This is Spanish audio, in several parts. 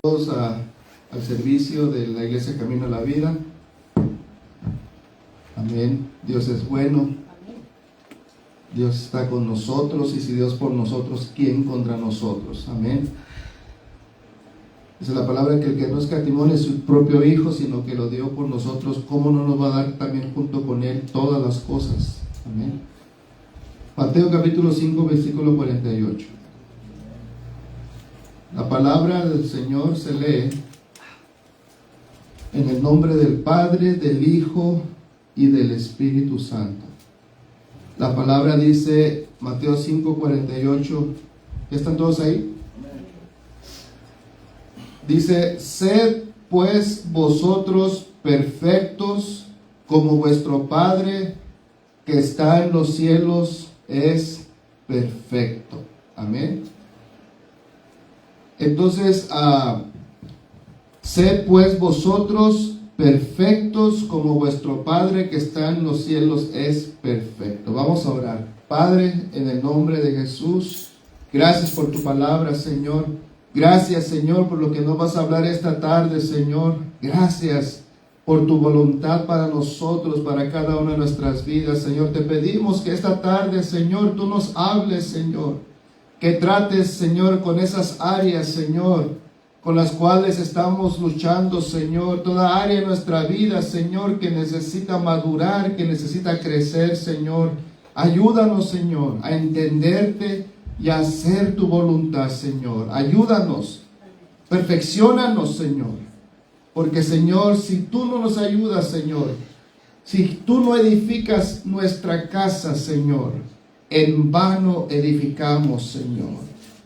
Todos al servicio de la Iglesia Camino a la Vida. Amén. Dios es bueno. Dios está con nosotros, y si Dios por nosotros, ¿quién contra nosotros? Amén. Dice la palabra que el que no escatimó ni su propio Hijo, sino que lo dio por nosotros, ¿cómo no nos va a dar también junto con Él todas las cosas? Amén. Mateo capítulo 5, versículo 48. La palabra del Señor se lee en el nombre del Padre, del Hijo y del Espíritu Santo. La palabra dice, Mateo 5, 48. ¿Ya están todos ahí? Dice: sed pues vosotros perfectos, como vuestro Padre que está en los cielos es perfecto. Amén. Entonces, sed pues vosotros perfectos, como vuestro Padre que está en los cielos es perfecto. Vamos a orar. Padre, en el nombre de Jesús, gracias por tu palabra, Señor. Gracias, Señor, por lo que nos vas a hablar esta tarde, Señor. Gracias por tu voluntad para nosotros, para cada una de nuestras vidas, Señor. Te pedimos que esta tarde, Señor, tú nos hables, Señor. Que trates, Señor, con esas áreas, Señor, con las cuales estamos luchando, Señor. Toda área de nuestra vida, Señor, que necesita madurar, que necesita crecer, Señor. Ayúdanos, Señor, a entenderte y a hacer tu voluntad, Señor. Ayúdanos, perfecciónanos, Señor. Porque, Señor, si tú no nos ayudas, Señor, si tú no edificas nuestra casa, Señor, en vano edificamos, Señor.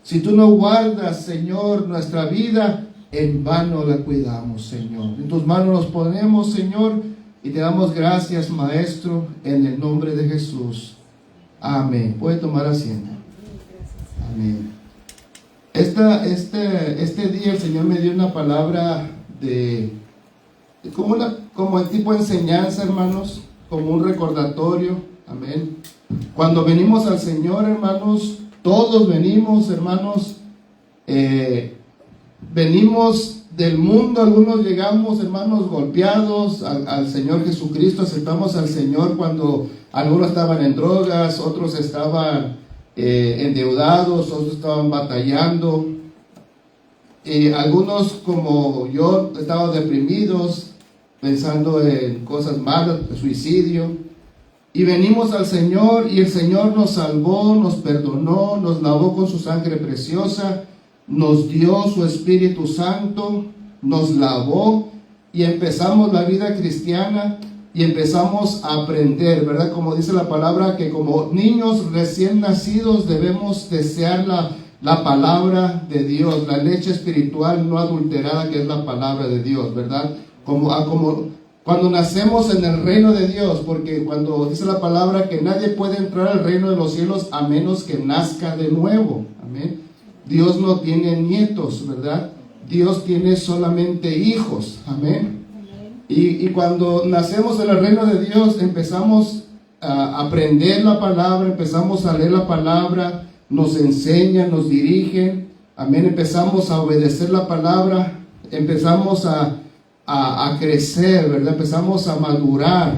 Si tú no guardas, Señor, nuestra vida, en vano la cuidamos, Señor. En tus manos nos ponemos, Señor, y te damos gracias, Maestro, en el nombre de Jesús. Amén. Puede tomar asiento. Amén. Este día el Señor me dio una palabra como el tipo de enseñanza, hermanos, como un recordatorio. Amén. Cuando venimos al Señor, hermanos, todos venimos, hermanos, venimos del mundo. Algunos llegamos, hermanos, golpeados al Señor Jesucristo. Aceptamos al Señor cuando algunos estaban en drogas, otros estaban endeudados, otros estaban batallando. Algunos, como yo, estaban deprimidos, pensando en cosas malas, suicidio. Y venimos al Señor, y el Señor nos salvó, nos perdonó, nos lavó con su sangre preciosa, nos dio su Espíritu Santo, nos lavó, y empezamos la vida cristiana, y empezamos a aprender, ¿verdad? Como dice la palabra, que como niños recién nacidos debemos desear la palabra de Dios, la leche espiritual no adulterada, que es la palabra de Dios, ¿verdad? Cuando nacemos en el reino de Dios, porque cuando dice la palabra que nadie puede entrar al reino de los cielos a menos que nazca de nuevo. Amén. Dios no tiene nietos, ¿verdad? Dios tiene solamente hijos. Amén. Y cuando nacemos en el reino de Dios, empezamos a aprender la palabra, empezamos a leer la palabra, nos enseñan, nos dirigen. Amén. Empezamos a obedecer la palabra, empezamos a crecer, ¿verdad? Empezamos a madurar.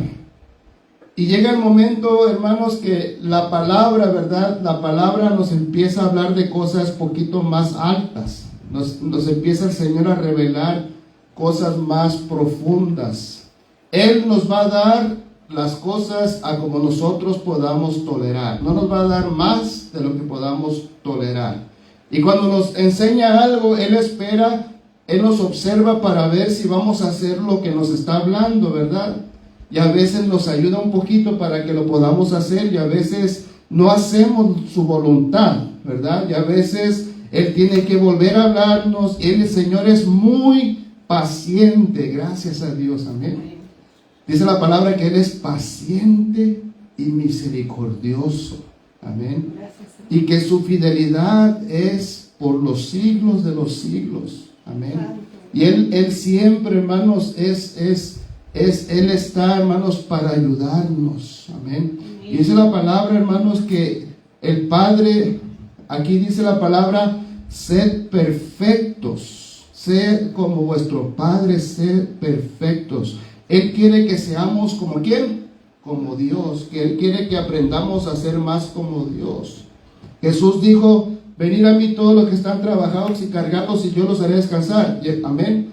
Y llega el momento, hermanos, que la palabra, ¿verdad? La palabra nos empieza a hablar de cosas poquito más altas. Nos empieza el Señor a revelar cosas más profundas. Él nos va a dar las cosas a como nosotros podamos tolerar. No nos va a dar más de lo que podamos tolerar. Y cuando nos enseña algo, Él espera, Él nos observa para ver si vamos a hacer lo que nos está hablando, ¿verdad? Y a veces nos ayuda un poquito para que lo podamos hacer, y a veces no hacemos su voluntad, ¿verdad? Y a veces Él tiene que volver a hablarnos. El Señor es muy paciente, gracias a Dios, amén. Dice la palabra que Él es paciente y misericordioso, amén. Y que su fidelidad es por los siglos de los siglos. Amén. Y Él siempre, hermanos, Él está, hermanos, para ayudarnos. Amén. Y dice la palabra, hermanos, que el Padre, aquí dice la palabra, sed perfectos. sed como vuestro Padre, sed perfectos. Él quiere que seamos como ¿quién? Como Dios, que Él quiere que aprendamos a ser más como Dios. Jesús dijo, venid a mí todos los que están trabajados y cargados y yo los haré descansar. Amén.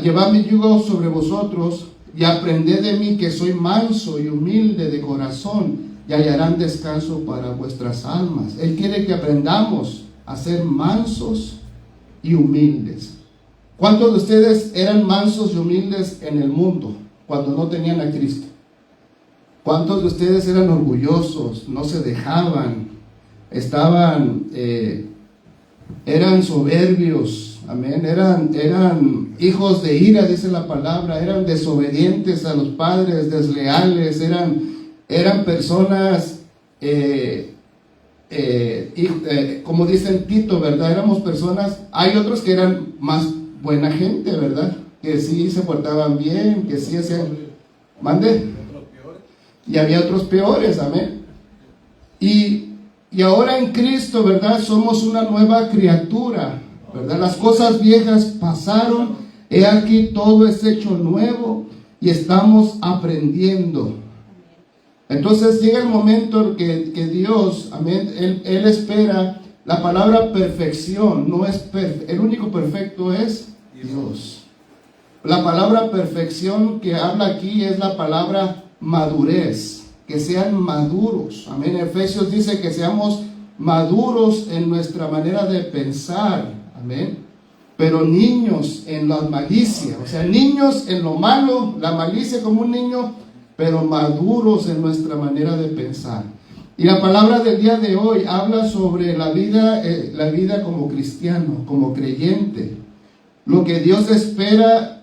Llevad mi yugo sobre vosotros y aprended de mí, que soy manso y humilde de corazón, y hallarán descanso para vuestras almas. Él quiere que aprendamos a ser mansos y humildes. ¿Cuántos de ustedes eran mansos y humildes en el mundo cuando no tenían a Cristo? ¿Cuántos de ustedes eran orgullosos, no se dejaban, eran soberbios? Amén. Eran hijos de ira, dice la palabra. Eran desobedientes a los padres, desleales. Eran personas, como dice en Tito, ¿verdad? Éramos personas. Hay otros que eran más buena gente, ¿verdad? Que sí se portaban bien, que sí hacían. Mande. Y había otros peores, amén. Y ahora en Cristo, ¿verdad? Somos una nueva criatura, ¿verdad? Las cosas viejas pasaron, he aquí todo es hecho nuevo y estamos aprendiendo. Entonces llega el momento que Dios, amén, Él espera. La palabra perfección no es el único perfecto es Dios. La palabra perfección que habla aquí es la palabra madurez, que sean maduros. Amén. Efesios dice que seamos maduros en nuestra manera de pensar. Amén. Pero niños en la malicia, o sea, niños en lo malo, la malicia como un niño, pero maduros en nuestra manera de pensar. Y la palabra del día de hoy habla sobre la vida como cristiano, como creyente. Lo que Dios espera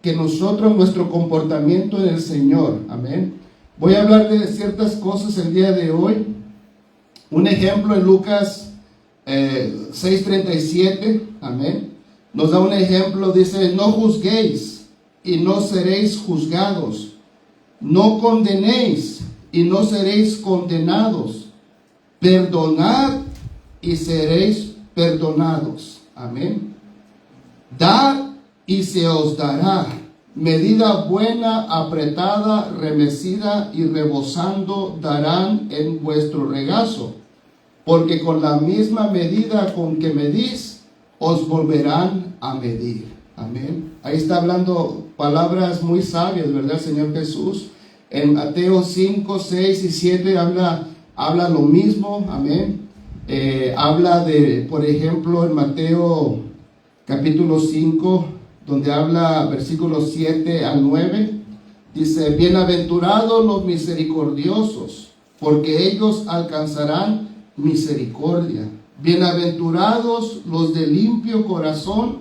que nosotros, nuestro comportamiento en el Señor. Amén. Voy a hablar de ciertas cosas el día de hoy. Un ejemplo en Lucas 6:37. Amén. Nos da un ejemplo, dice, no juzguéis y no seréis juzgados. No condenéis y no seréis condenados. Perdonad y seréis perdonados. Amén. Dad y se os dará. Medida buena, apretada, remecida y rebosando darán en vuestro regazo. Porque con la misma medida con que medís, os volverán a medir. Amén. Ahí está hablando palabras muy sabias, ¿verdad, Señor Jesús? En Mateo 5, 6 y 7 habla lo mismo. Amén. Habla de, por ejemplo, en Mateo capítulo 5, donde habla versículos 7 al 9, dice, bienaventurados los misericordiosos, porque ellos alcanzarán misericordia. Bienaventurados los de limpio corazón,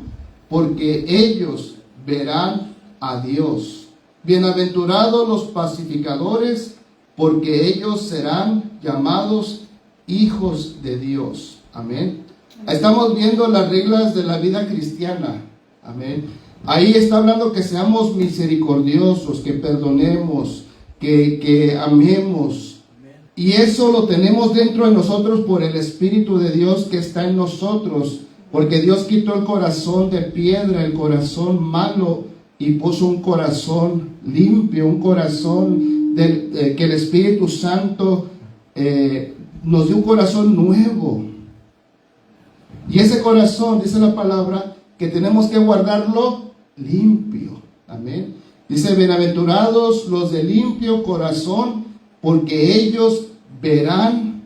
porque ellos verán a Dios. Bienaventurados los pacificadores, porque ellos serán llamados hijos de Dios. Amén. Estamos viendo las reglas de la vida cristiana. Amén. Ahí está hablando que seamos misericordiosos, que perdonemos, que amemos. Y eso lo tenemos dentro de nosotros por el Espíritu de Dios que está en nosotros. Porque Dios quitó el corazón de piedra, el corazón malo, y puso un corazón limpio, un corazón que el Espíritu Santo nos dio un corazón nuevo. Y ese corazón, dice la palabra, que tenemos que guardarlo limpio. Amén. Dice, bienaventurados los de limpio corazón, porque ellos verán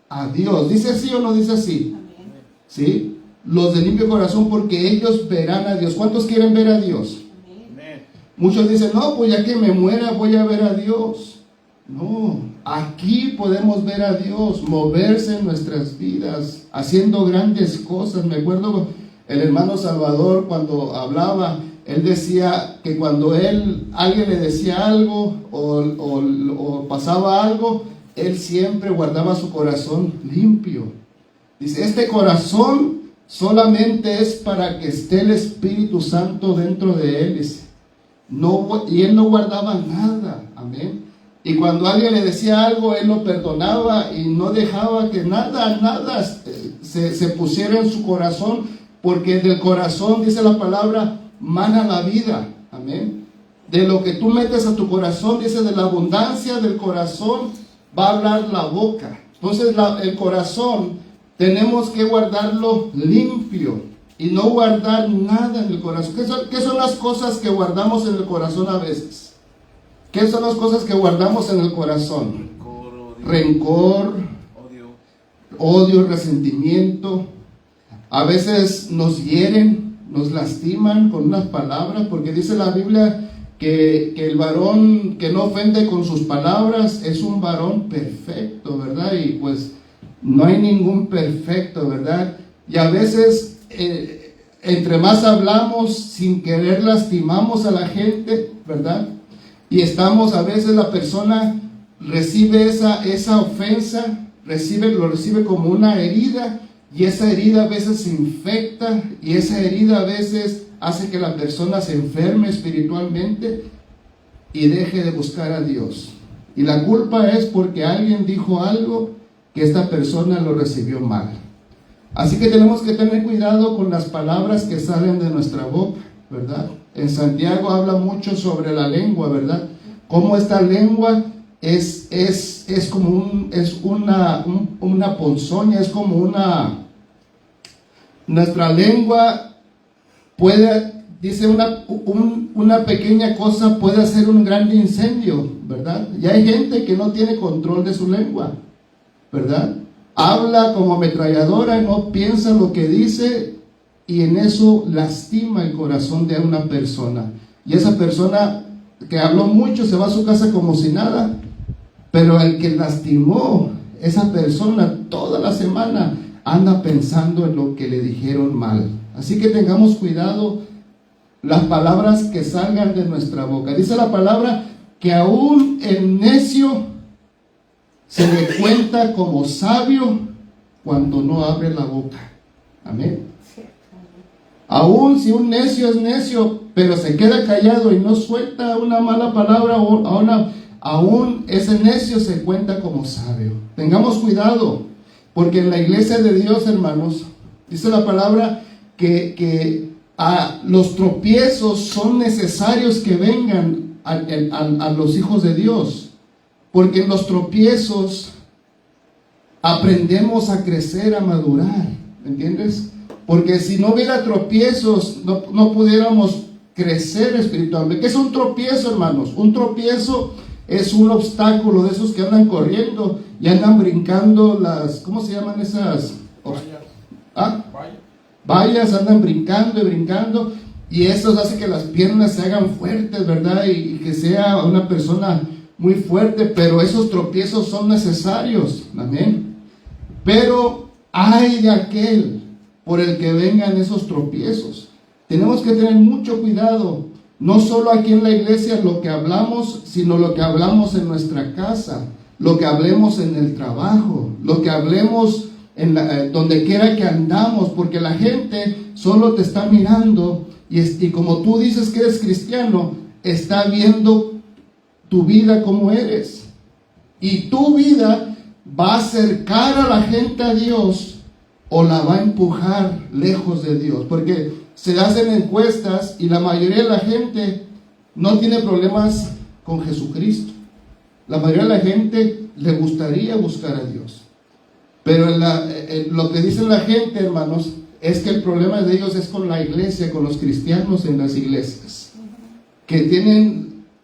a Dios. ¿Dice así o no dice así? Amén. ¿Sí? Los de limpio corazón, porque ellos verán a Dios. ¿Cuántos quieren ver a Dios? Amén. Muchos dicen, no, pues ya que me muera voy a ver a Dios. No, aquí podemos ver a Dios moverse en nuestras vidas, haciendo grandes cosas. Me acuerdo el hermano Salvador cuando hablaba, él decía que cuando alguien le decía algo o pasaba algo, él siempre guardaba su corazón limpio. Dice, este corazón solamente es para que esté el Espíritu Santo dentro de él. Dice, no, y él no guardaba nada. Amén. Y cuando alguien le decía algo, él lo perdonaba y no dejaba que nada se pusiera en su corazón, porque del corazón, dice la palabra, mana la vida. Amén. De lo que tú metes a tu corazón, dice, de la abundancia del corazón va a hablar la boca. Entonces el corazón tenemos que guardarlo limpio y no guardar nada en el corazón. ¿Qué son las cosas que guardamos en el corazón a veces? ¿Qué son las cosas que guardamos en el corazón? Rencor, odio, resentimiento. A veces nos hieren, nos lastiman con unas palabras, porque dice la Biblia que el varón que no ofende con sus palabras es un varón perfecto, ¿verdad? Y pues no hay ningún perfecto, ¿verdad? Y a veces entre más hablamos sin querer lastimamos a la gente, ¿verdad? Y estamos, a veces la persona recibe esa ofensa, lo recibe como una herida, y esa herida a veces se infecta, y esa herida a veces hace que la persona se enferme espiritualmente y deje de buscar a Dios. Y la culpa es porque alguien dijo algo que esta persona lo recibió mal. Así que tenemos que tener cuidado con las palabras que salen de nuestra boca, ¿verdad? En Santiago habla mucho sobre la lengua, ¿verdad? Cómo esta lengua es como una ponzoña, es como nuestra lengua puede, dice, una pequeña cosa puede hacer un gran incendio, ¿verdad? Y hay gente que no tiene control de su lengua, ¿verdad? Habla como ametralladora, no piensa lo que dice, y en eso lastima el corazón de una persona. Y esa persona que habló mucho se va a su casa como si nada, pero el que lastimó, esa persona toda la semana anda pensando en lo que le dijeron mal. Así que tengamos cuidado las palabras que salgan de nuestra boca. Dice la palabra que aún el necio se le cuenta como sabio cuando no abre la boca. Amén. Aún si un necio es necio, pero se queda callado y no suelta una mala palabra, aún ese necio se cuenta como sabio. Tengamos cuidado, porque en la iglesia de Dios, hermanos, dice la palabra que los tropiezos son necesarios que vengan a los hijos de Dios. Porque en los tropiezos aprendemos a crecer, a madurar, ¿me entiendes? Porque si no hubiera tropiezos, no pudiéramos crecer espiritualmente. ¿Qué es un tropiezo, hermanos? Un tropiezo es un obstáculo de esos que andan corriendo y andan brincando ¿cómo se llaman esas? Vallas, andan brincando y brincando, y eso hace que las piernas se hagan fuertes, ¿verdad? Y que sea una persona muy fuerte, pero esos tropiezos son necesarios, amén. Pero ay de aquel por el que vengan esos tropiezos. Tenemos que tener mucho cuidado, no solo aquí en la iglesia lo que hablamos, sino lo que hablamos en nuestra casa, lo que hablemos en el trabajo, lo que hablemos donde quiera que andamos, porque la gente solo te está mirando y como tú dices que eres cristiano, está viendo tu vida como eres, y tu vida va a acercar a la gente a Dios o la va a empujar lejos de Dios, porque se hacen encuestas y la mayoría de la gente no tiene problemas con Jesucristo. La mayoría de la gente le gustaría buscar a Dios, pero lo que dice la gente, hermanos, es que el problema de ellos es con la iglesia, con los cristianos en las iglesias, que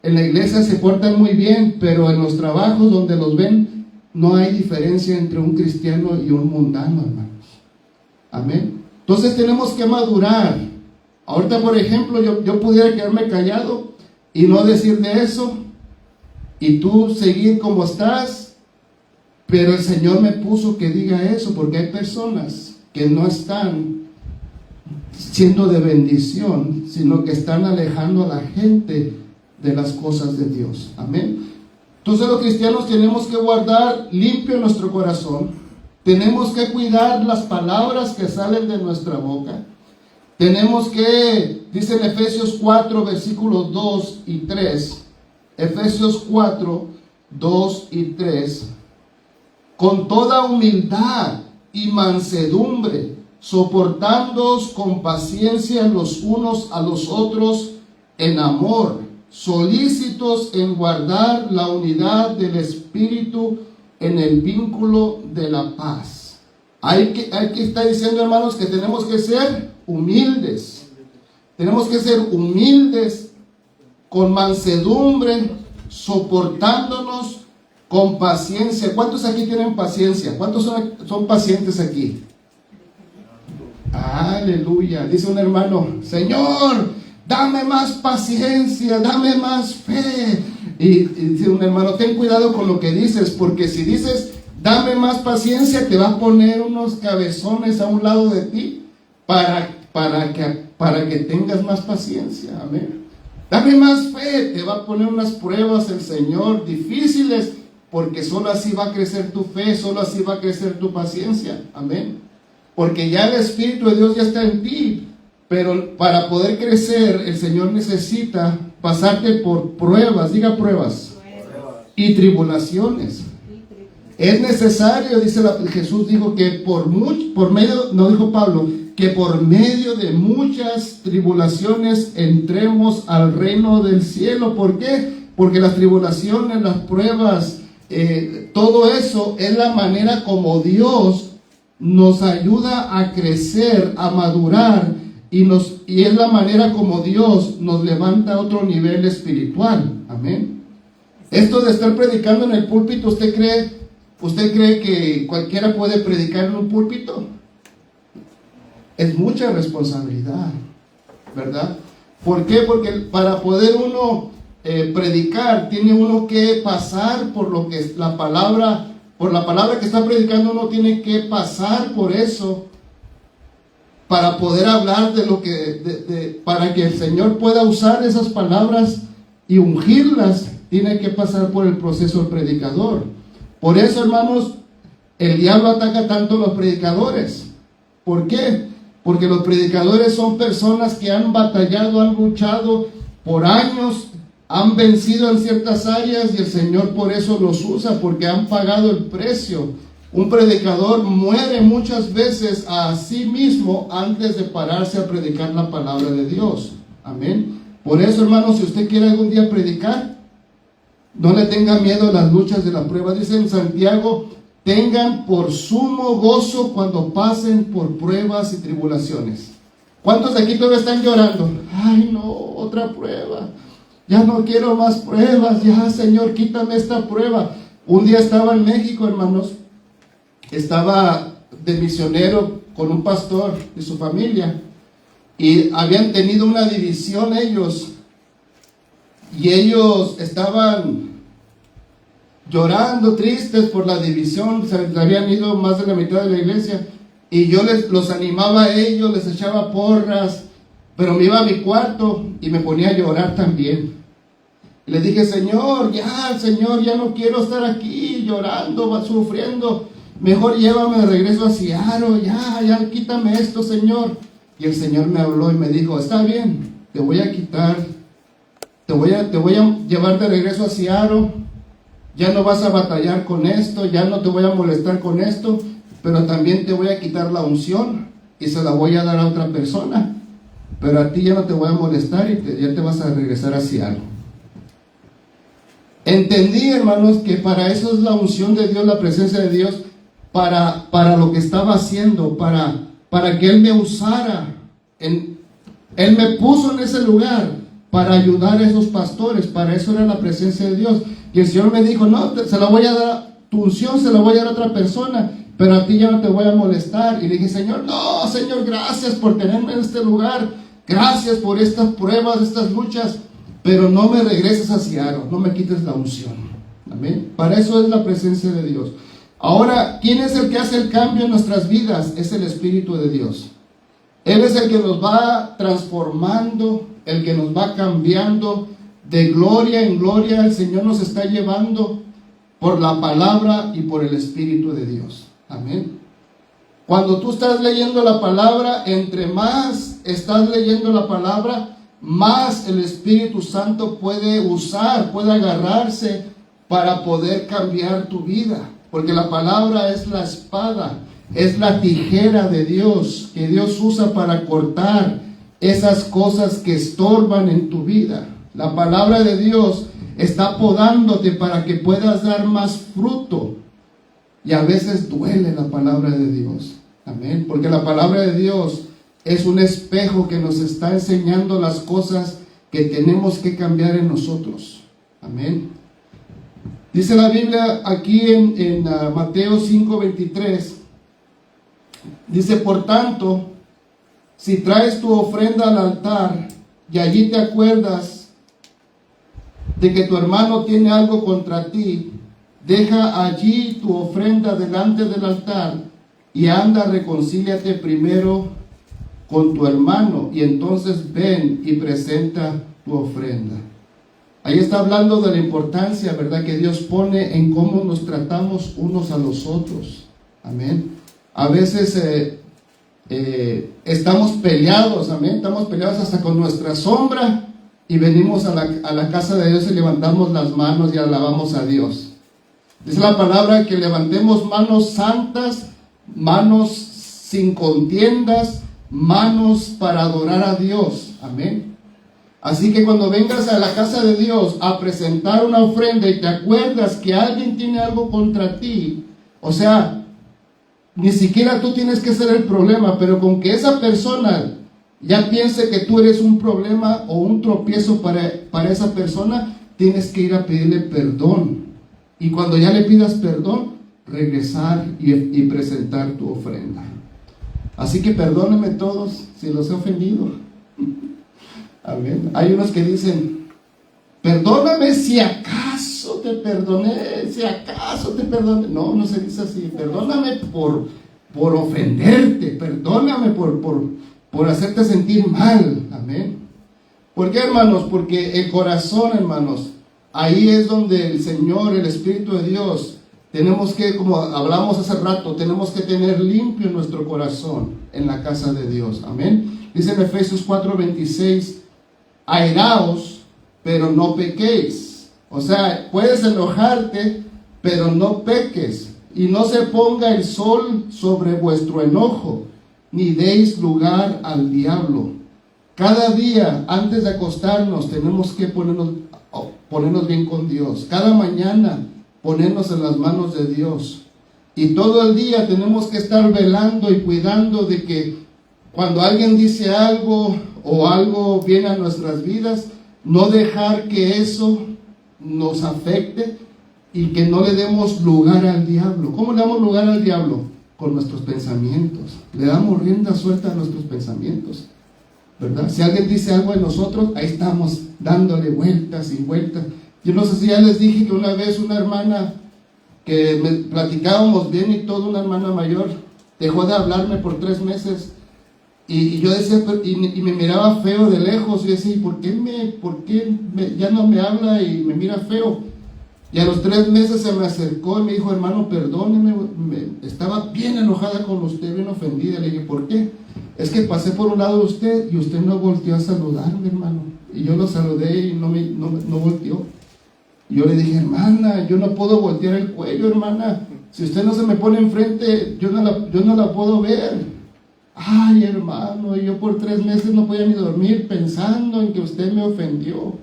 en la iglesia se portan muy bien, pero en los trabajos donde los ven, no hay diferencia entre un cristiano y un mundano, hermanos. Amén. Entonces tenemos que madurar. Ahorita, por ejemplo, yo pudiera quedarme callado y no decir de eso, y tú seguir como estás, pero el Señor me puso que diga eso, porque hay personas que no están siendo de bendición, sino que están alejando a la gente de las cosas de Dios. Amén. Entonces los cristianos tenemos que guardar limpio nuestro corazón, tenemos que cuidar las palabras que salen de nuestra boca, tenemos que, dice en Efesios 4 versículos 2 y 3, Efesios 4, 2 y 3, con toda humildad y mansedumbre, soportándoos con paciencia los unos a los otros en amor, solícitos en guardar la unidad del Espíritu en el vínculo de la paz. Hay que estar diciendo, hermanos, que tenemos que ser humildes. Tenemos que ser humildes, con mansedumbre, soportándonos con paciencia. ¿Cuántos aquí tienen paciencia? ¿Cuántos son pacientes aquí? Aleluya. Dice un hermano, Señor, dame más paciencia, dame más fe. Y dice un hermano, ten cuidado con lo que dices, porque si dices, dame más paciencia, te va a poner unos cabezones a un lado de ti para que tengas más paciencia. Amén. Dame más fe, te va a poner unas pruebas el Señor difíciles, porque solo así va a crecer tu fe, solo así va a crecer tu paciencia. Amén. Porque ya el Espíritu de Dios ya está en ti, pero para poder crecer el Señor necesita pasarte por pruebas, diga pruebas, y tribulaciones. Es necesario, dice Jesús dijo que por medio, no dijo Pablo, que por medio de muchas tribulaciones entremos al reino del cielo. ¿Por qué? Porque las tribulaciones, las pruebas, todo eso es la manera como Dios nos ayuda a crecer, a madurar, y es la manera como Dios nos levanta a otro nivel espiritual. Amén. Esto de estar predicando en el púlpito, ¿usted cree que cualquiera puede predicar en un púlpito? Es mucha responsabilidad, ¿verdad? ¿Por qué? Porque para poder uno predicar, tiene uno que pasar por lo que es la palabra, por la palabra que está predicando. Uno tiene que pasar por eso para poder hablar de lo que, para que el Señor pueda usar esas palabras y ungirlas. Tiene que pasar por el proceso del predicador. Por eso, hermanos, el diablo ataca tanto a los predicadores. ¿Por qué? Porque los predicadores son personas que han batallado, han luchado por años, han vencido en ciertas áreas, y el Señor por eso los usa, porque han pagado el precio. Un predicador muere muchas veces a sí mismo antes de pararse a predicar la palabra de Dios. Amén. Por eso, hermanos, si usted quiere algún día predicar, no le tenga miedo a las luchas de la prueba. Dice en Santiago, tengan por sumo gozo cuando pasen por pruebas y tribulaciones. ¿Cuántos de aquí todavía están llorando? Ay, no, otra prueba. Ya no quiero más pruebas. Ya, Señor, quítame esta prueba. Un día estaba en México, hermanos. Estaba de misionero con un pastor y su familia. Y habían tenido una división ellos. Y ellos estaban llorando, tristes por la división. Se habían ido más de la mitad de la iglesia. Y yo los animaba a ellos, les echaba porras. Pero me iba a mi cuarto y me ponía a llorar también. Y les dije, Señor, ya no quiero estar aquí llorando, sufriendo. Mejor llévame de regreso a Seattle, ya quítame esto, Señor. Y el Señor me habló y me dijo, está bien, te voy a quitar, te voy a llevar de regreso a Seattle. Ya no vas a batallar con esto, ya no te voy a molestar con esto, pero también te voy a quitar la unción y se la voy a dar a otra persona. Pero a ti ya no te voy a molestar y ya te vas a regresar a Seattle. Entendí, hermanos, que para eso es la unción de Dios, la presencia de Dios, para lo que estaba haciendo, para que Él me usara. Él me puso en ese lugar para ayudar a esos pastores. Para eso era la presencia de Dios. Y el Señor me dijo, no, se la voy a dar, tu unción se la voy a dar a otra persona, pero a ti ya no te voy a molestar. Y le dije, Señor, no, Señor, gracias por tenerme en este lugar. Gracias por estas pruebas, estas luchas, pero no me regreses a Seattle, no me quites la unción. Amén. Para eso es la presencia de Dios. Ahora, ¿quién es el que hace el cambio en nuestras vidas? Es el Espíritu de Dios. Él es el que nos va transformando, el que nos va cambiando de gloria en gloria. El Señor nos está llevando por la palabra y por el Espíritu de Dios. Amén. Cuando tú estás leyendo la palabra, entre más estás leyendo la palabra, más el Espíritu Santo puede agarrarse para poder cambiar tu vida. Porque la palabra es la espada. es la tijera de Dios, que Dios usa para cortar esas cosas que estorban en tu vida. La palabra de Dios está podándote para que puedas dar más fruto. Y a veces duele la palabra de Dios. Amén. Porque la palabra de Dios es un espejo que nos está enseñando las cosas que tenemos que cambiar en nosotros. Amén. Dice la Biblia aquí en Mateo 5:23. Dice, por tanto, si traes tu ofrenda al altar y allí te acuerdas de que tu hermano tiene algo contra ti, deja allí tu ofrenda delante del altar y anda, reconcíliate primero con tu hermano y entonces ven y presenta tu ofrenda. Ahí está hablando de la importancia, ¿verdad?, que Dios pone en cómo nos tratamos unos a los otros. Amén. A veces estamos peleados, amén, estamos peleados hasta con nuestra sombra y venimos a la casa de Dios y levantamos las manos y alabamos a Dios. Dice la palabra que levantemos manos santas, manos sin contiendas, manos para adorar a Dios. Amén. Así que cuando vengas a la casa de Dios a presentar una ofrenda y te acuerdas que alguien tiene algo contra ti, o sea, ni siquiera tú tienes que ser el problema, pero con que esa persona ya piense que tú eres un problema o un tropiezo para esa persona, tienes que ir a pedirle perdón. Y cuando ya le pidas perdón, regresar y presentar tu ofrenda. Así que perdónenme todos si los he ofendido. Amén. Hay unos que dicen, perdóname si acaso te perdoné, si acaso te perdoné. No, no se dice así. Perdóname por ofenderte, perdóname por hacerte sentir mal. Amén. ¿Por qué, hermanos? Porque el corazón, hermanos, ahí es donde el Señor, el Espíritu de Dios, tenemos que, como hablamos hace rato, tenemos que tener limpio nuestro corazón en la casa de Dios. Amén. Dice en Efesios 4:26, airaos, pero no pequéis. O sea, puedes enojarte, pero no peques. Y no se ponga el sol sobre vuestro enojo, ni deis lugar al diablo. Cada día, antes de acostarnos, tenemos que ponernos bien con Dios. Cada mañana, ponernos en las manos de Dios. Y todo el día tenemos que estar velando y cuidando de que cuando alguien dice algo o algo viene a nuestras vidas, no dejar que eso nos afecte y que no le demos lugar al diablo. ¿Cómo le damos lugar al diablo? Con nuestros pensamientos. Le damos rienda suelta a nuestros pensamientos, ¿verdad? Si alguien dice algo de nosotros, ahí estamos dándole vueltas y vueltas. Yo no sé si ya les dije que una vez una hermana que platicábamos bien y todo, una hermana mayor, dejó de hablarme por 3 meses. Y yo decía, y me miraba feo de lejos. Y decía, ¿por qué ya no me habla y me mira feo? Y a los 3 meses se me acercó y me dijo, hermano, perdóneme, estaba bien enojada con usted, bien ofendida. Le dije, ¿por qué? Es que pasé por un lado de usted y usted no volteó a saludarme, hermano. Y yo lo saludé y no volteó. Y yo le dije, hermana, yo no puedo voltear el cuello, hermana. Si usted no se me pone enfrente, yo no la puedo ver. Ay, hermano, yo por 3 meses no podía ni dormir pensando en que usted me ofendió.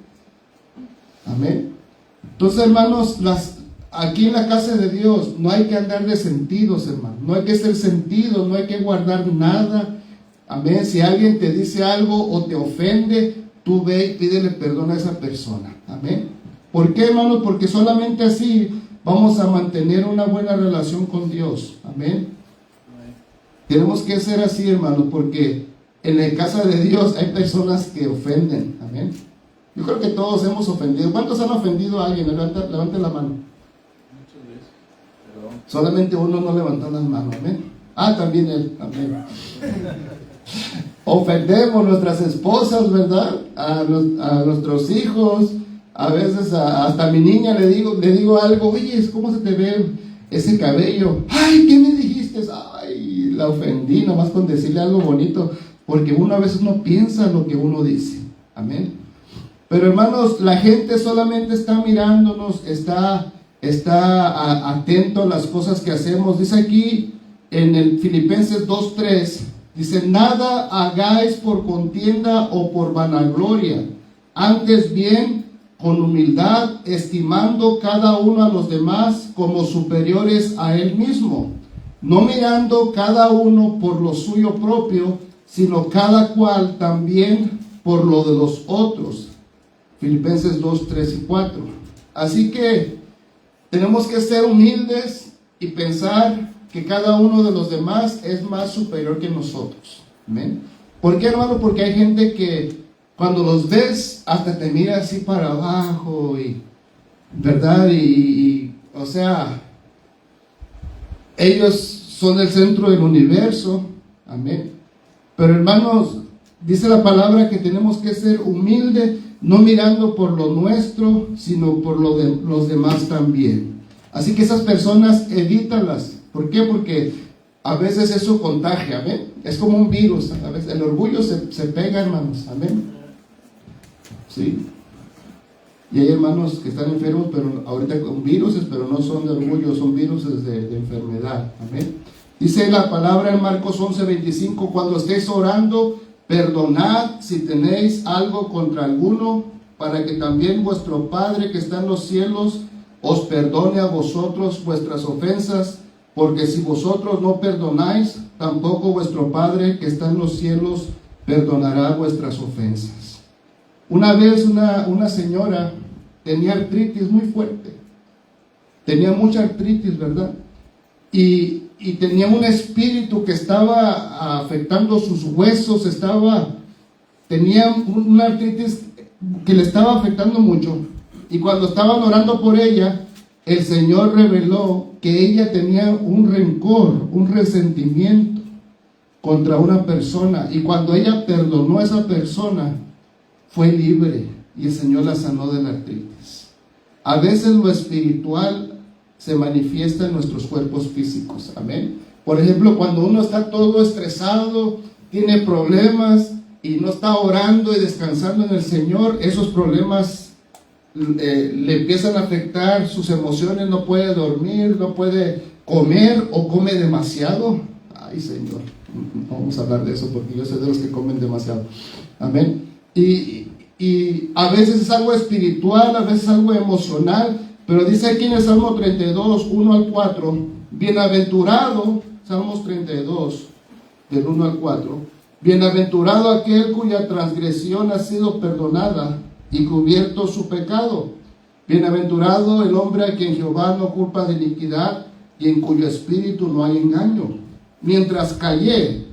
Amén. Entonces, hermanos, aquí en la casa de Dios no hay que andar de sentidos, hermano. No hay que ser sentidos, no hay que guardar nada. Amén. Si alguien te dice algo o te ofende, tú ve y pídele perdón a esa persona. Amén. ¿Por qué, hermano? Porque solamente así vamos a mantener una buena relación con Dios. Amén. Tenemos que ser así, hermano, porque en la casa de Dios hay personas que ofenden. Amén. Yo creo que todos hemos ofendido. ¿Cuántos han ofendido a alguien? Levanten la mano. Muchas veces. Pero... solamente uno no levantó las manos. Amén. También él. Amén. Ofendemos a nuestras esposas, ¿verdad? A nuestros hijos. A veces hasta a mi niña le digo algo. Oye, ¿cómo se te ve ese cabello? Ay, ¿qué me dijiste? Ay, la ofendí nomás con decirle algo bonito, porque uno a veces no piensa lo que uno dice. Amén. Pero, hermanos, la gente solamente está mirándonos, está atento a las cosas que hacemos. Dice aquí en el Filipenses 2:3, dice: nada hagáis por contienda o por vanagloria, antes bien con humildad, estimando cada uno a los demás como superiores a él mismo, no mirando cada uno por lo suyo propio, sino cada cual también por lo de los otros. Filipenses 2:3 y 4. Así que tenemos que ser humildes y pensar que cada uno de los demás es más superior que nosotros. ¿Amén? ¿Por qué, hermano? Porque hay gente que cuando los ves hasta te mira así para abajo, ¿verdad? O sea, ellos son el centro del universo. Amén. Pero, hermanos, dice la palabra que tenemos que ser humildes, no mirando por lo nuestro, sino por lo de los demás también. Así que esas personas, evítalas. ¿Por qué? Porque a veces eso contagia. Amén. Es como un virus. A veces el orgullo se pega, hermanos. Amén. Sí. Y hay hermanos que están enfermos, pero ahorita con viruses, pero no son de orgullo, son viruses de enfermedad. Amén. Dice la palabra en Marcos 11:25: cuando estéis orando, perdonad si tenéis algo contra alguno, para que también vuestro Padre que está en los cielos os perdone a vosotros vuestras ofensas, porque si vosotros no perdonáis, tampoco vuestro Padre que está en los cielos perdonará vuestras ofensas. Una vez una señora tenía artritis muy fuerte, tenía mucha artritis, ¿verdad? Y tenía un espíritu que estaba afectando sus huesos, tenía una artritis que le estaba afectando mucho. Y cuando estaban orando por ella, el Señor reveló que ella tenía un rencor, un resentimiento contra una persona. Y cuando ella perdonó a esa persona, fue libre y el Señor la sanó de la artritis. A veces lo espiritual se manifiesta en nuestros cuerpos físicos. Amén. Por ejemplo, cuando uno está todo estresado, tiene problemas y no está orando y descansando en el Señor, esos problemas le empiezan a afectar sus emociones. No puede dormir, no puede comer o come demasiado. Ay, Señor, no vamos a hablar de eso porque yo soy de los que comen demasiado. Amén. Y a veces es algo espiritual, a veces es algo emocional, pero dice aquí en el Salmo 32, 1-4, bienaventurado, Salmos 32, del 1-4, bienaventurado aquel cuya transgresión ha sido perdonada y cubierto su pecado. Bienaventurado el hombre a quien Jehová no culpa de iniquidad y en cuyo espíritu no hay engaño. Mientras callé,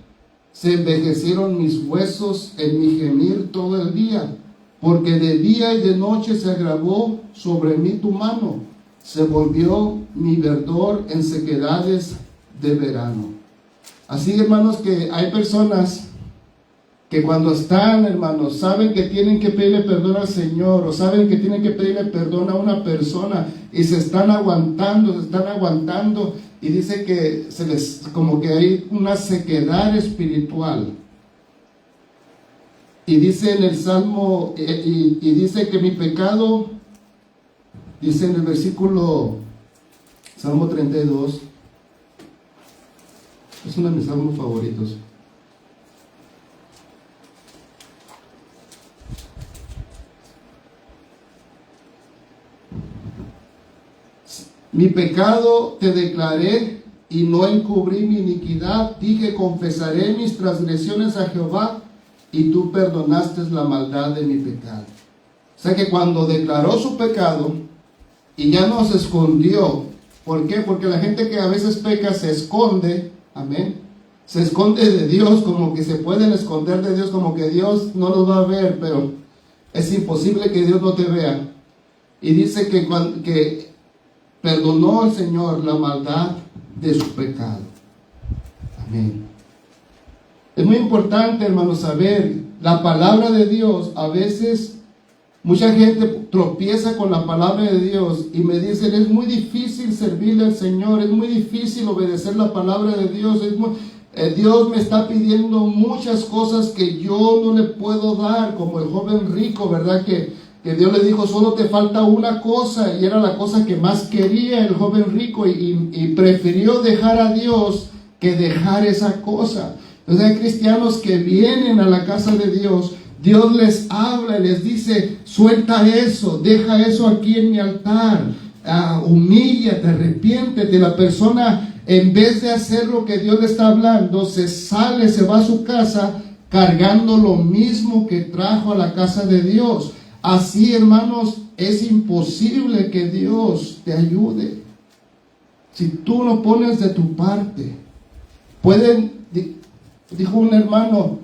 se envejecieron mis huesos en mi gemir todo el día, porque de día y de noche se agravó sobre mí tu mano, se volvió mi verdor en sequedades de verano. Así, hermanos, que hay personas que cuando están, hermanos, saben que tienen que pedirle perdón al Señor, o saben que tienen que pedirle perdón a una persona, y se están aguantando, y dice que como que hay una sequedad espiritual. Y dice en el Salmo, y dice que mi pecado, dice en el versículo, Salmo 32, es uno de mis salmos favoritos. Mi pecado te declaré y no encubrí mi iniquidad. Dije, confesaré mis transgresiones a Jehová y tú perdonaste la maldad de mi pecado. O sea que cuando declaró su pecado y ya no se escondió. ¿Por qué? Porque la gente que a veces peca se esconde. Amén. Se esconde de Dios, como que se pueden esconder de Dios, como que Dios no los va a ver, pero es imposible que Dios no te vea. Y dice que perdonó el Señor la maldad de su pecado. Amén. Es muy importante, hermanos, saber la palabra de Dios. A veces mucha gente tropieza con la palabra de Dios y me dicen, es muy difícil servirle al Señor, es muy difícil obedecer la palabra de Dios, Dios me está pidiendo muchas cosas que yo no le puedo dar, como el joven rico, ¿verdad? Que Dios le dijo, solo te falta una cosa, y era la cosa que más quería el joven rico, y prefirió dejar a Dios que dejar esa cosa. Entonces hay cristianos que vienen a la casa de Dios, Dios les habla y les dice, suelta eso, deja eso aquí en mi altar, humíllate, arrepiéntete. La persona, en vez de hacer lo que Dios le está hablando, se sale, se va a su casa cargando lo mismo que trajo a la casa de Dios. Así, hermanos, es imposible que Dios te ayude si tú no pones de tu parte. Dijo un hermano,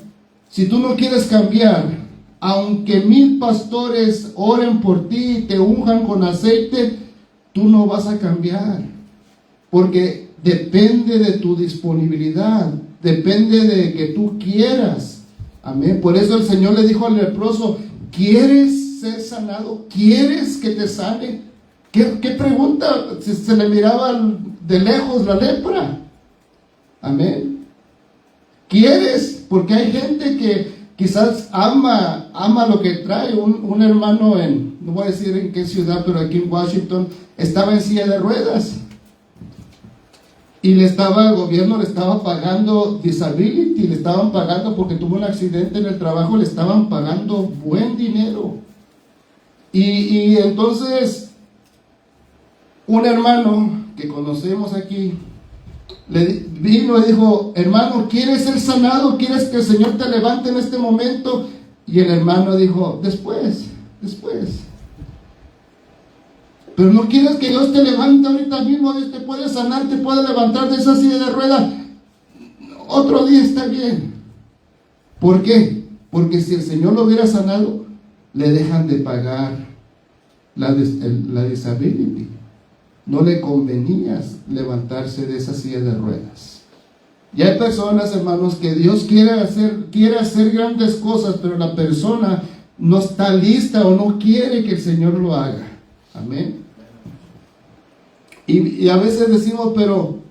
si tú no quieres cambiar, aunque 1000 pastores oren por ti y te unjan con aceite, tú no vas a cambiar, porque depende de tu disponibilidad, depende de que tú quieras. Amén. Por eso el Señor le dijo al leproso, ¿quieres ser sanado? ¿Quieres que te sane? ¿Qué pregunta? Se le miraba de lejos la lepra. Amén. ¿Quieres? Porque hay gente que quizás ama lo que trae. Un hermano no voy a decir en qué ciudad, pero aquí en Washington, estaba en silla de ruedas. Y el gobierno le estaba pagando disability, le estaban pagando porque tuvo un accidente en el trabajo, le estaban pagando buen dinero. Y entonces, un hermano que conocemos aquí, vino y dijo, hermano, ¿quieres ser sanado? ¿Quieres que el Señor te levante en este momento? Y el hermano dijo, después. Pero no quieres que Dios te levante ahorita mismo, Dios te puede sanar, te puede levantar de esa silla de ruedas. Otro día está bien. ¿Por qué? Porque si el Señor lo hubiera sanado, le dejan de pagar la disability. No le convenía levantarse de esa silla de ruedas. Y hay personas, hermanos, que Dios quiere hacer grandes cosas, pero la persona no está lista o no quiere que el Señor lo haga. Amén. Y a veces decimos, pero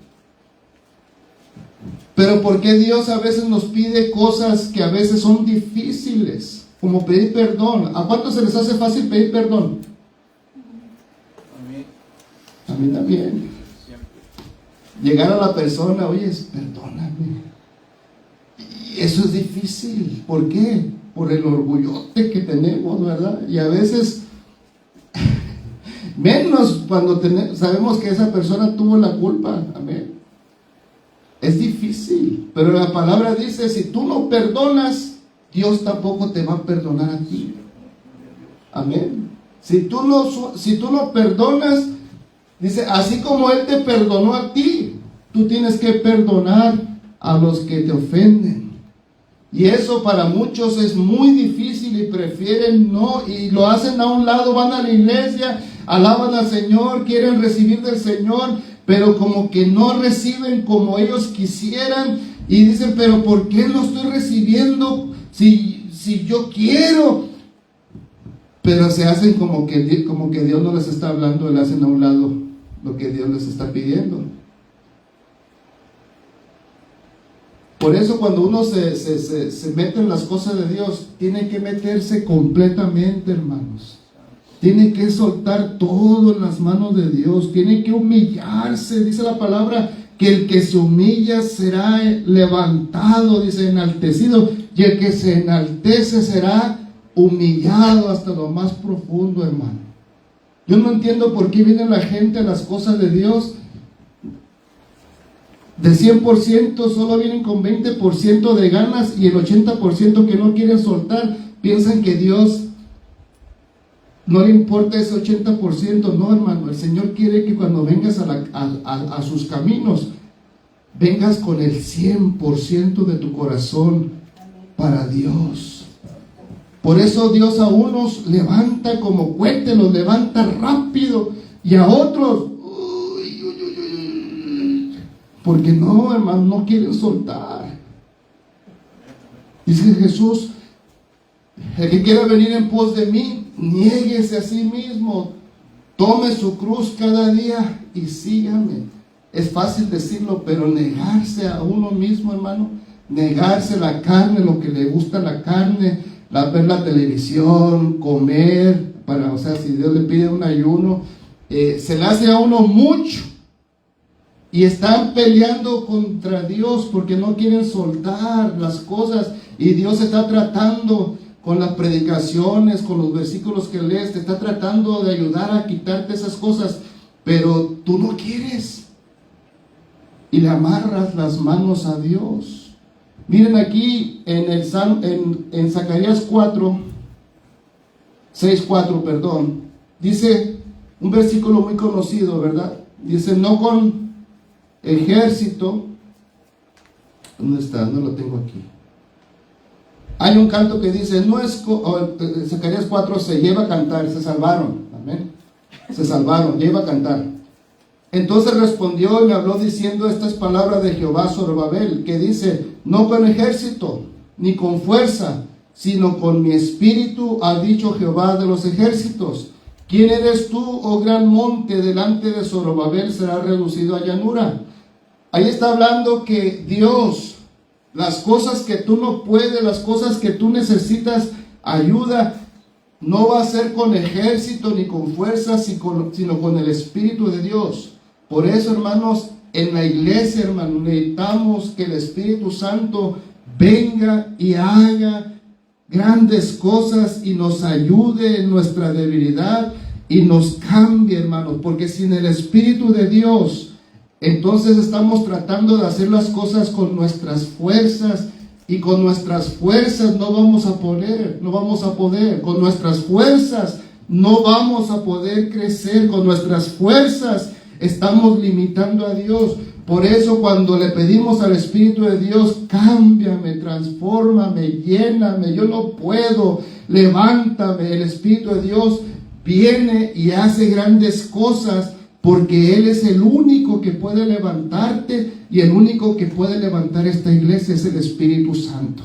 ¿por qué Dios a veces nos pide cosas que a veces son difíciles? Como pedir perdón. ¿A cuántos se les hace fácil pedir perdón? A mí también. Llegar a la persona, oye, perdóname. Y eso es difícil. ¿Por qué? Por el orgullote que tenemos, ¿verdad? Y a veces, menos cuando sabemos que esa persona tuvo la culpa. Amén. Es difícil. Pero la palabra dice, si tú no perdonas, Dios tampoco te va a perdonar a ti. Amén. Si tú no perdonas, dice, así como Él te perdonó a ti, tú tienes que perdonar a los que te ofenden. Y eso para muchos es muy difícil y prefieren no, y lo hacen a un lado, van a la iglesia, alaban al Señor, quieren recibir del Señor, pero como que no reciben como ellos quisieran, y dicen, pero ¿por qué no estoy recibiendo si yo quiero? Pero se hacen como que Dios no les está hablando, le hacen a un lado lo que Dios les está pidiendo. Por eso cuando uno se mete en las cosas de Dios, tiene que meterse completamente, hermanos. Tiene que soltar todo en las manos de Dios. Tiene que humillarse. Dice la palabra que el que se humilla será levantado, dice, enaltecido. Y el que se enaltece será humillado hasta lo más profundo, hermano. Yo no entiendo por qué viene la gente a las cosas de Dios. De 100% solo vienen con 20% de ganas y el 80% que no quieren soltar. Piensan que Dios no le importa ese 80%. No, hermano, el Señor quiere que cuando vengas a sus caminos, vengas con el 100% de tu corazón para Dios. Por eso Dios a unos levanta como cohete, los levanta rápido, y a otros, porque no, hermano, no quieren soltar. Dice Jesús, el que quiera venir en pos de mí, niéguese a sí mismo, tome su cruz cada día y sígame. Es fácil decirlo, pero negarse a uno mismo, hermano, negarse la carne, lo que le gusta la carne, ver la televisión, comer, si Dios le pide un ayuno, se le hace a uno mucho. y están peleando contra Dios porque no quieren soltar las cosas, y Dios está tratando con las predicaciones, con los versículos que lees, te está tratando de ayudar a quitarte esas cosas, pero tú no quieres y le amarras las manos a Dios. Miren aquí en Zacarías 4, 6:4, perdón, dice un versículo muy conocido, ¿verdad? Dice: no con ejército. ¿Dónde está? No lo tengo aquí. Hay un canto que dice: no es Zacarías 4, se lleva a cantar, se salvaron, amén, se salvaron, lleva a cantar. Entonces respondió y me habló diciendo estas palabras de Jehová sobre Babel, que dice: no con ejército, ni con fuerza, sino con mi espíritu, ha dicho Jehová de los ejércitos. ¿Quién eres tú, oh gran monte? Delante de Zorobabel será reducido a llanura. Ahí está hablando que Dios, las cosas que tú no puedes, las cosas que tú necesitas ayuda, no va a ser con ejército ni con fuerza, sino con el Espíritu de Dios. Por eso, hermanos, en la iglesia, hermanos, necesitamos que el Espíritu Santo venga y haga grandes cosas y nos ayude en nuestra debilidad y nos cambie, hermanos, porque sin el Espíritu de Dios, entonces estamos tratando de hacer las cosas con nuestras fuerzas, y con nuestras fuerzas no vamos a poder, con nuestras fuerzas no vamos a poder crecer, con nuestras fuerzas estamos limitando a Dios. Por eso cuando le pedimos al Espíritu de Dios: cámbiame, transfórmame, lléname, yo no puedo, levántame, el Espíritu de Dios viene y hace grandes cosas, porque Él es el único que puede levantarte, y el único que puede levantar esta iglesia es el Espíritu Santo.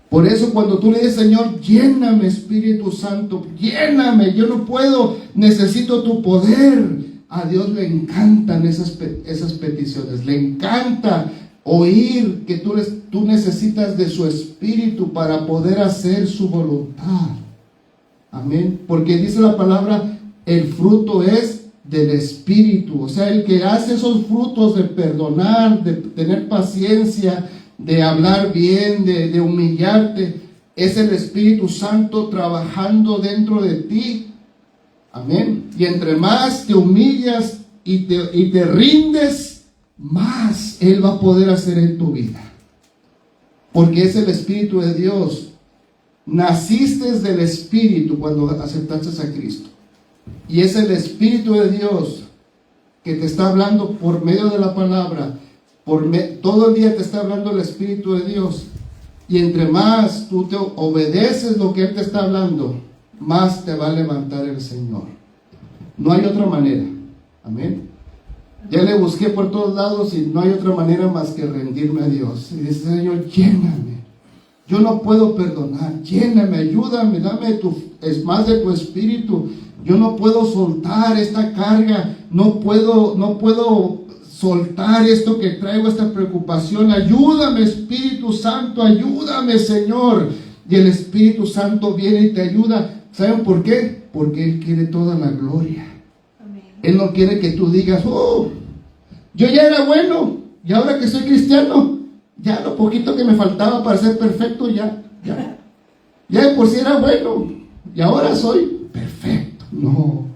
Por eso cuando tú le dices: Señor, lléname, Espíritu Santo, lléname, yo no puedo, necesito tu poder. A Dios le encantan esas peticiones, le encanta oír que tú necesitas de su Espíritu para poder hacer su voluntad. Amén. Porque dice la palabra: el fruto es del Espíritu. O sea, el que hace esos frutos de perdonar, de tener paciencia, de hablar bien, de humillarte, es el Espíritu Santo trabajando dentro de ti. Amén. Y entre más te humillas y te rindes, más Él va a poder hacer en tu vida. Porque es el Espíritu de Dios. Naciste del Espíritu cuando aceptaste a Cristo. Y es el Espíritu de Dios que te está hablando por medio de la palabra. Todo el día te está hablando el Espíritu de Dios. Y entre más tú te obedeces lo que Él te está hablando, más te va a levantar el Señor. No hay otra manera. Amén. Ya le busqué por todos lados y no hay otra manera más que rendirme a Dios. Y dice: Señor, lléname. Yo no puedo perdonar. Lléname, ayúdame, dame más de tu Espíritu. Yo no puedo soltar esta carga. No puedo soltar esto que traigo, esta preocupación. Ayúdame, Espíritu Santo, ayúdame, Señor. Y el Espíritu Santo viene y te ayuda. ¿Saben por qué? Porque Él quiere toda la gloria. Amén. Él no quiere que tú digas: oh, yo ya era bueno, y ahora que soy cristiano, ya lo poquito que me faltaba para ser perfecto, ya de por sí era bueno, y ahora soy perfecto. No,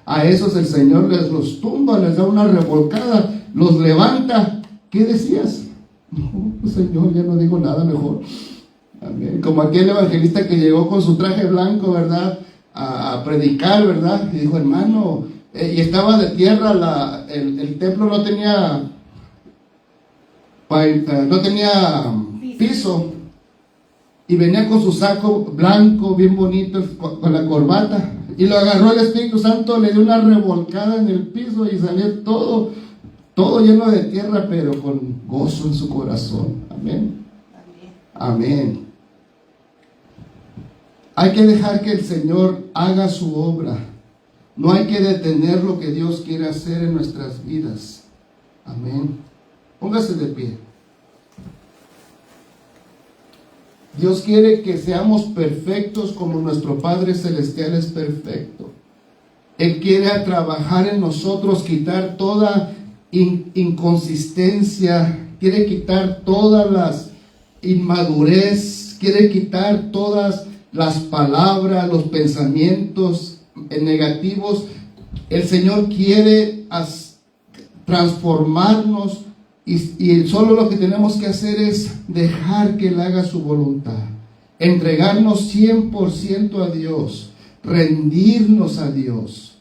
a esos el Señor los tumba, les da una revolcada, los levanta. ¿Qué decías? No, pues, Señor, ya no digo nada, mejor. Amén. Como aquel evangelista que llegó con su traje blanco, ¿verdad?, a predicar, ¿verdad? Y dijo: hermano, y estaba de tierra, el templo no tenía piso, y venía con su saco blanco, bien bonito, con la corbata, y lo agarró el Espíritu Santo, le dio una revolcada en el piso y salió todo lleno de tierra, pero con gozo en su corazón. Amén. Amén. Hay que dejar que el Señor haga su obra. No hay que detener lo que Dios quiere hacer en nuestras vidas. Amén. Póngase de pie. Dios quiere que seamos perfectos como nuestro Padre Celestial es perfecto. Él quiere trabajar en nosotros, quitar toda inconsistencia, quiere quitar todas las inmadurez, quiere quitar todas las palabras, los pensamientos negativos. El Señor quiere transformarnos y solo lo que tenemos que hacer es dejar que Él haga su voluntad, entregarnos 100% a Dios, rendirnos a Dios.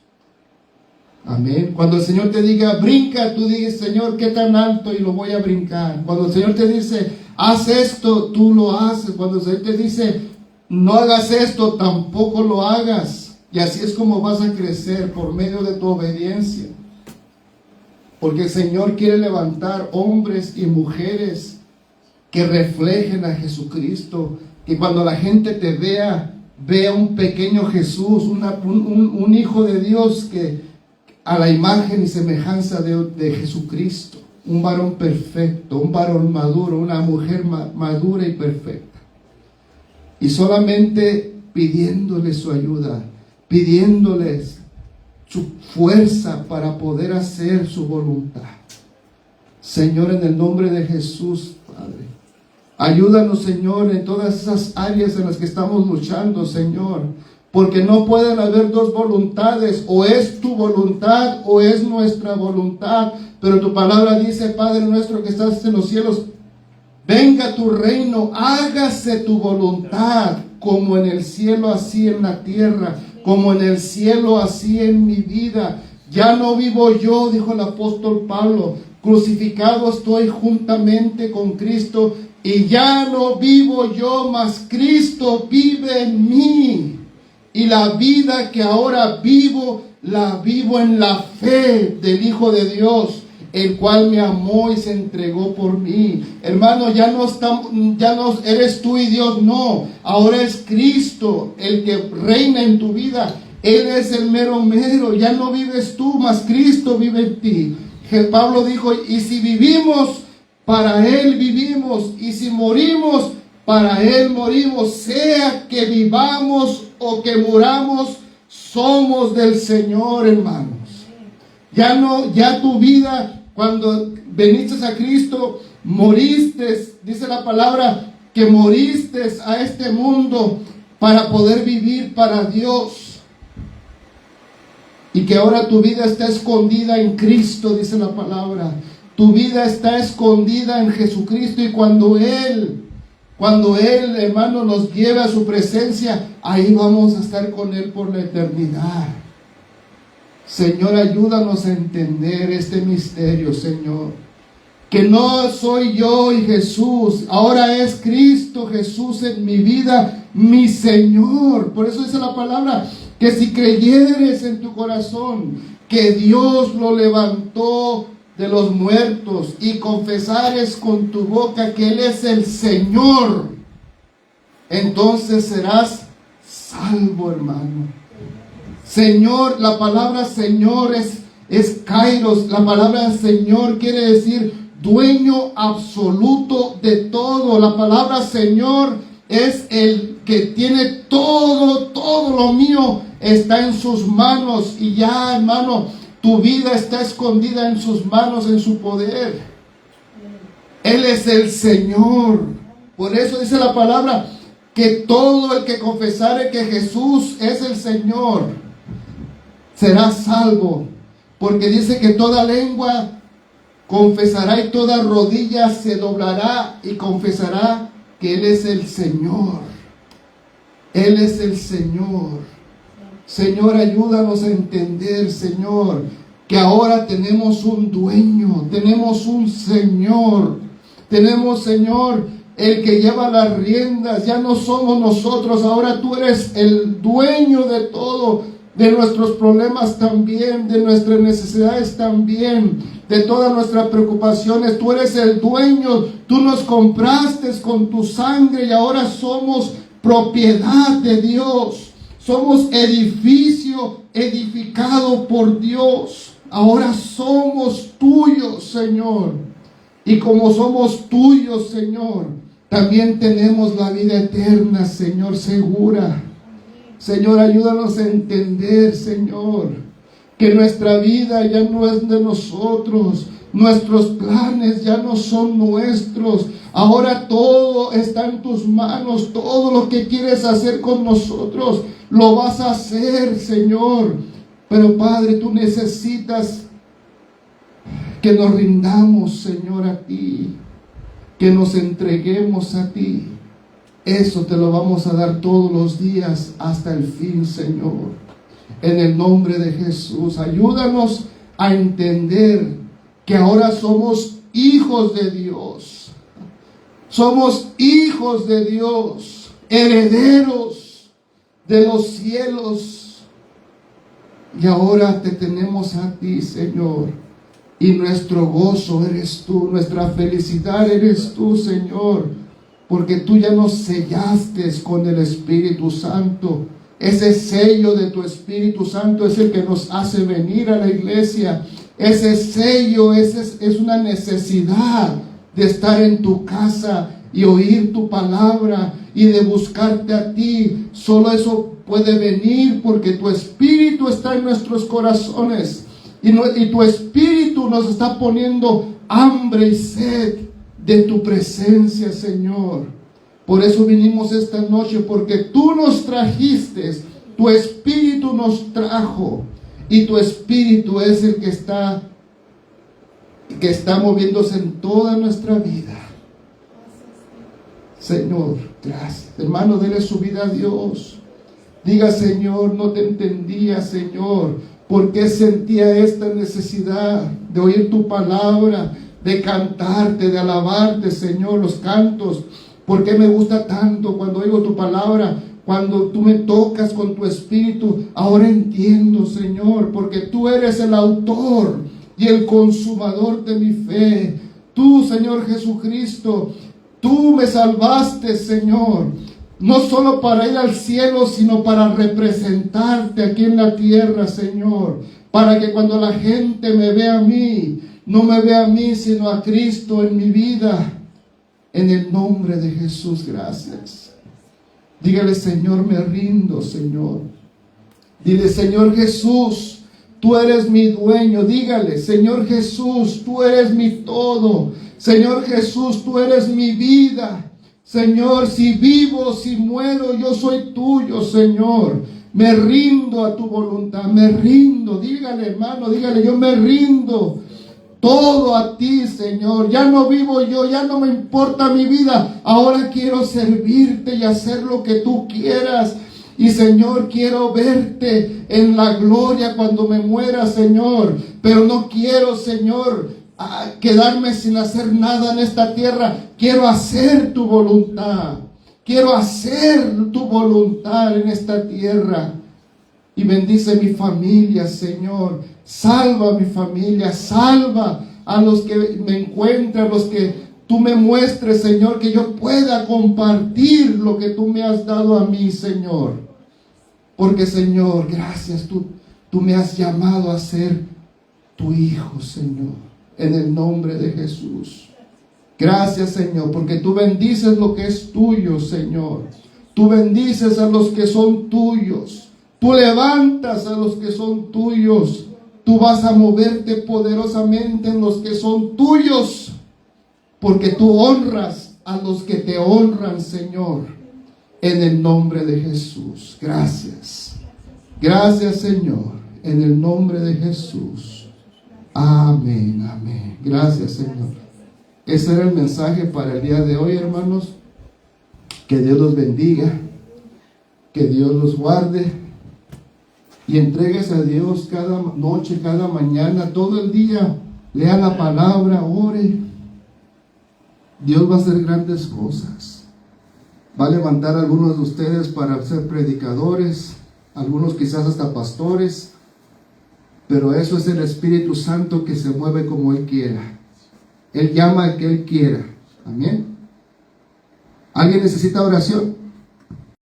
Amén. Cuando el Señor te diga brinca, tú dices, Señor, ¿qué tan alto? Y lo voy a brincar. Cuando el Señor te dice haz esto, tú lo haces. Cuando el Señor te dice no hagas esto, tampoco lo hagas. Y así es como vas a crecer, por medio de tu obediencia. Porque el Señor quiere levantar hombres y mujeres que reflejen a Jesucristo. Que cuando la gente te vea un pequeño Jesús, un hijo de Dios que a la imagen y semejanza de Jesucristo, un varón perfecto, un varón maduro, una mujer madura y perfecta. Y solamente pidiéndoles su ayuda, pidiéndoles su fuerza para poder hacer su voluntad. Señor, en el nombre de Jesús, Padre, ayúdanos, Señor, en todas esas áreas en las que estamos luchando, Señor. Porque no pueden haber dos voluntades, o es tu voluntad o es nuestra voluntad. Pero tu palabra dice, Padre nuestro que estás en los cielos, venga tu reino, hágase tu voluntad, como en el cielo así en la tierra, como en el cielo así en mi vida. Ya no vivo yo, dijo el apóstol Pablo, crucificado estoy juntamente con Cristo, y ya no vivo yo, mas Cristo vive en mí. Y la vida que ahora vivo, la vivo en la fe del Hijo de Dios, el cual me amó y se entregó por mí. Hermano, ya no eres tú y Dios, no. Ahora es Cristo el que reina en tu vida. Él es el mero mero. Ya no vives tú, mas Cristo vive en ti. Pablo dijo, y si vivimos, para Él vivimos. Y si morimos, para Él morimos. Sea que vivamos o que muramos, somos del Señor, hermanos. Ya tu vida, cuando veniste a Cristo, moriste, dice la palabra, que moriste a este mundo para poder vivir para Dios. Y que ahora tu vida está escondida en Cristo, dice la palabra. Tu vida está escondida en Jesucristo, y cuando Él, hermano, nos lleve a su presencia, ahí vamos a estar con Él por la eternidad. Señor, ayúdanos a entender este misterio, Señor. Que no soy yo y Jesús, ahora es Cristo Jesús en mi vida, mi Señor. Por eso dice la palabra, que si creyeres en tu corazón que Dios lo levantó de los muertos y confesares con tu boca que Él es el Señor, entonces serás salvo, hermano. Señor, la palabra Señor es Kairos. La palabra Señor quiere decir dueño absoluto de todo. La palabra Señor es el que tiene todo lo mío está en sus manos. Y ya, hermano, tu vida está escondida en sus manos, en su poder. Él es el Señor. Por eso dice la palabra que todo el que confesare que Jesús es el Señor será salvo. Porque dice que toda lengua confesará y toda rodilla se doblará y confesará que Él es el Señor. Él es el Señor. Señor, ayúdanos a entender, Señor, que ahora tenemos un dueño, tenemos un Señor, tenemos, Señor, el que lleva las riendas. Ya no somos nosotros, ahora tú eres el dueño de todo, de nuestros problemas también, de nuestras necesidades también, de todas nuestras preocupaciones. Tú eres el dueño, tú nos compraste con tu sangre y ahora somos propiedad de Dios. Somos edificio edificado por Dios. Ahora somos tuyos, Señor. Y como somos tuyos, Señor, también tenemos la vida eterna, Señor, segura. Señor, ayúdanos a entender, Señor, que nuestra vida ya no es de nosotros. Nuestros planes ya no son nuestros. Ahora todo está en tus manos. Todo lo que quieres hacer con nosotros, lo vas a hacer, Señor. Pero Padre, tú necesitas que nos rindamos, Señor, a ti. Que nos entreguemos a ti. Eso te lo vamos a dar todos los días hasta el fin, Señor. En el nombre de Jesús, ayúdanos a entender que ahora somos hijos de Dios. Somos hijos de Dios, herederos de los cielos. Y ahora te tenemos a ti, Señor. Y nuestro gozo eres tú, nuestra felicidad eres tú, Señor. Porque tú ya nos sellaste con el Espíritu Santo. Ese sello de tu Espíritu Santo es el que nos hace venir a la iglesia. Ese sello es una necesidad de estar en tu casa y oír tu palabra y de buscarte a ti. Solo eso puede venir porque tu Espíritu está en nuestros corazones y tu Espíritu nos está poniendo hambre y sed de tu presencia, Señor. Por eso vinimos esta noche, porque tú nos trajiste, tu Espíritu nos trajo. Y tu Espíritu es el que está moviéndose en toda nuestra vida. Señor, gracias. Hermano, dele su vida a Dios. Diga, Señor, no te entendía, Señor. ¿Por qué sentía esta necesidad de oír tu palabra, de cantarte, de alabarte, Señor, los cantos? ¿Por qué me gusta tanto cuando oigo tu palabra? Cuando tú me tocas con tu Espíritu, ahora entiendo, Señor, porque tú eres el autor y el consumador de mi fe. Tú, Señor Jesucristo, tú me salvaste, Señor, no solo para ir al cielo, sino para representarte aquí en la tierra, Señor, para que cuando la gente me vea a mí, no me vea a mí, sino a Cristo en mi vida. En el nombre de Jesús, gracias. Dígale, Señor, me rindo, Señor. Dile, Señor Jesús, tú eres mi dueño. Dígale, Señor Jesús, tú eres mi todo. Señor Jesús, tú eres mi vida. Señor, si vivo, si muero, yo soy tuyo, Señor. Me rindo a tu voluntad, me rindo. Dígale, hermano, dígale, yo me rindo todo a ti, Señor. Ya no vivo yo, ya no me importa mi vida. Ahora quiero servirte y hacer lo que tú quieras. Y, Señor, quiero verte en la gloria cuando me muera, Señor. Pero no quiero, Señor, quedarme sin hacer nada en esta tierra. Quiero hacer tu voluntad. Quiero hacer tu voluntad en esta tierra. Y bendice mi familia, Señor. Salva a mi familia, salva a los que me encuentran, a los que tú me muestres, Señor, que yo pueda compartir lo que tú me has dado a mí, Señor. Porque, Señor, gracias, tú me has llamado a ser tu hijo, Señor, en el nombre de Jesús. Gracias, Señor, porque tú bendices lo que es tuyo, Señor. Tú bendices a los que son tuyos. Tú levantas a los que son tuyos. Tú vas a moverte poderosamente en los que son tuyos, porque tú honras a los que te honran, Señor, en el nombre de Jesús. Gracias. Gracias, Señor, en el nombre de Jesús. Amén, amén. Gracias, Señor. Ese era el mensaje para el día de hoy, hermanos. Que Dios los bendiga, que Dios los guarde. Y entregues a Dios cada noche, cada mañana, todo el día. Lea la palabra, ore. Dios va a hacer grandes cosas. Va a levantar a algunos de ustedes para ser predicadores, algunos quizás hasta pastores. Pero eso es el Espíritu Santo que se mueve como Él quiera. Él llama al que Él quiera. Amén. ¿Alguien necesita oración?